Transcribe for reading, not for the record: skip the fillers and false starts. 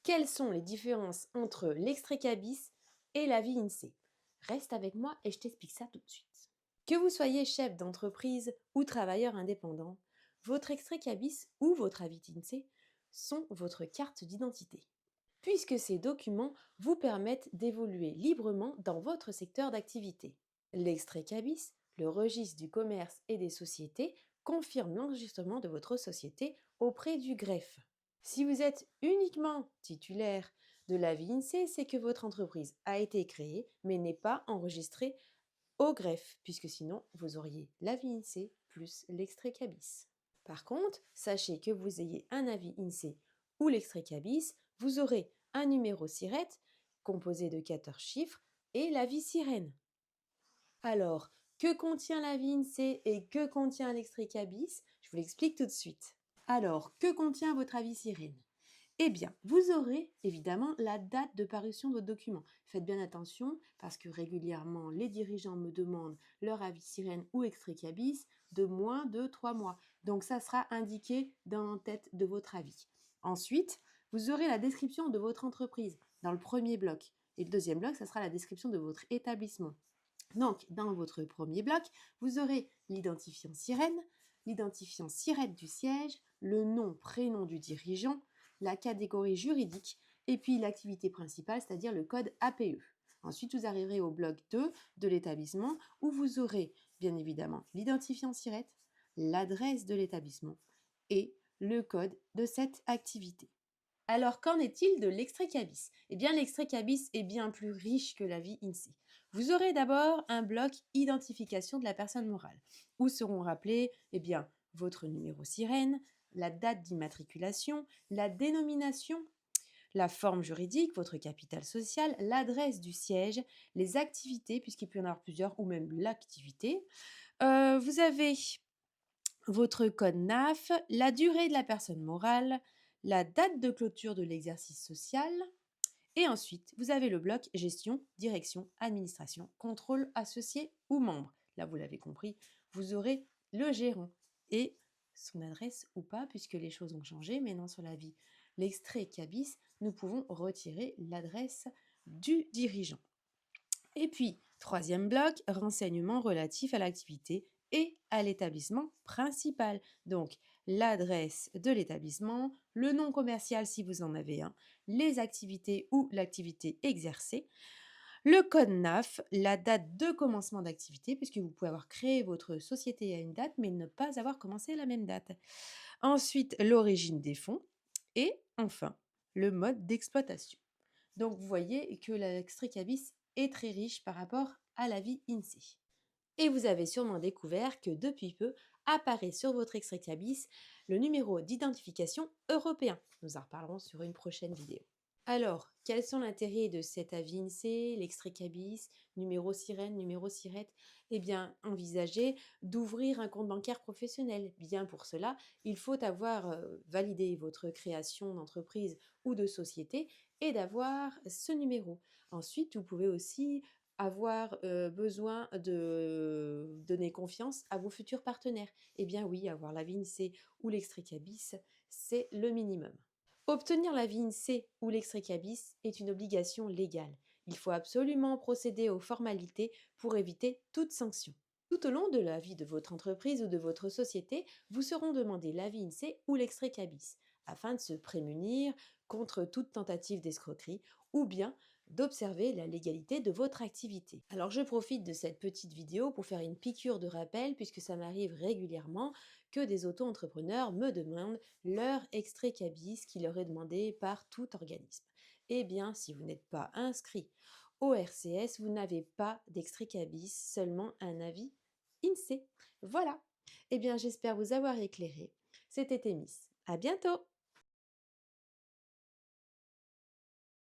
Quelles sont les différences entre l'extrait CABIS et la vie INSEE? Reste avec moi et je t'explique ça tout de suite. Que vous soyez chef d'entreprise ou travailleur indépendant, votre extrait CABIS ou votre avis INSEE sont votre carte d'identité, puisque ces documents vous permettent d'évoluer librement dans votre secteur d'activité. L'extrait CABIS, le registre du commerce et des sociétés, confirme l'enregistrement de votre société auprès du greffe. Si vous êtes uniquement titulaire de l'avis INSEE, c'est que votre entreprise a été créée mais n'est pas enregistrée au greffe, puisque sinon vous auriez l'avis INSEE plus l'extrait CABIS. Par contre, sachez que vous ayez un avis INSEE ou l'extrait CABIS, vous aurez un numéro SIRET composé de 14 chiffres et l'avis sirène. Alors, que contient l'avis INSEE et que contient l'extrait CABIS? Je vous l'explique tout de suite. Alors, que contient votre avis sirène? Eh bien, vous aurez évidemment la date de parution de votre document. Faites bien attention parce que régulièrement, les dirigeants me demandent leur avis sirène ou extrait CABIS de moins de 3 mois. Donc, ça sera indiqué dans la tête de votre avis. Ensuite, vous aurez la description de votre entreprise dans le premier bloc. Et le deuxième bloc, ça sera la description de votre établissement. Donc, dans votre premier bloc, vous aurez l'identifiant sirène, l'identifiant sirène du siège, le nom, prénom du dirigeant, la catégorie juridique et puis l'activité principale, c'est-à-dire le code APE. Ensuite, vous arriverez au bloc 2 de l'établissement où vous aurez bien évidemment l'identifiant SIRET, l'adresse de l'établissement et le code de cette activité. Alors, qu'en est-il de l'extrait CABIS? Eh bien, l'extrait CABIS est bien plus riche que l'avis INSEE. Vous aurez d'abord un bloc identification de la personne morale, où seront rappelés votre numéro sirène, la date d'immatriculation, la dénomination, la forme juridique, votre capital social, l'adresse du siège, les activités, puisqu'il peut y en avoir plusieurs, ou même l'activité. Vous avez votre code NAF, la durée de la personne morale, la date de clôture de l'exercice social, et ensuite, vous avez le bloc gestion, direction, administration, contrôle associé ou membre. Là, vous l'avez compris, vous aurez le gérant et son adresse ou pas, puisque les choses ont changé. Maintenant, sur l'extrait CABIS, nous pouvons retirer l'adresse du dirigeant. Et puis, troisième bloc, renseignements relatifs à l'activité et à l'établissement principal. Donc, l'adresse de l'établissement, le nom commercial si vous en avez un, les activités ou l'activité exercée, le code NAF, la date de commencement d'activité, puisque vous pouvez avoir créé votre société à une date, mais ne pas avoir commencé à la même date. Ensuite, l'origine des fonds et enfin, le mode d'exploitation. Donc, vous voyez que l'extrait CABIS est très riche par rapport à l'avis INSEE. Et vous avez sûrement découvert que depuis peu apparaît sur votre extrait CABIS le numéro d'identification européen. Nous en reparlerons sur une prochaine vidéo. Alors, quels sont l'intérêt de cet avis INSEE, l'extrait CABIS, numéro sirène, numéro SIRET? Eh bien, envisagez d'ouvrir un compte bancaire professionnel. Bien pour cela, il faut avoir validé votre création d'entreprise ou de société et d'avoir ce numéro. Ensuite, vous pouvez aussi avoir besoin de donner confiance à vos futurs partenaires. Eh bien oui, avoir l'avis INSEE ou l'extrait CABIS, c'est le minimum. Obtenir l'avis INSEE ou l'extrait CABIS est une obligation légale. Il faut absolument procéder aux formalités pour éviter toute sanction. Tout au long de la vie de votre entreprise ou de votre société, vous seront demandés l'avis INSEE ou l'extrait CABIS afin de se prémunir contre toute tentative d'escroquerie ou bien d'observer la légalité de votre activité. Alors je profite de cette petite vidéo pour faire une piqûre de rappel puisque ça m'arrive régulièrement que des auto-entrepreneurs me demandent leur extrait CABIS qui leur est demandé par tout organisme. Eh bien, si vous n'êtes pas inscrit au RCS, vous n'avez pas d'extrait CABIS, seulement un avis INSEE. Voilà. Eh bien, j'espère vous avoir éclairé. C'était Thémis. À bientôt!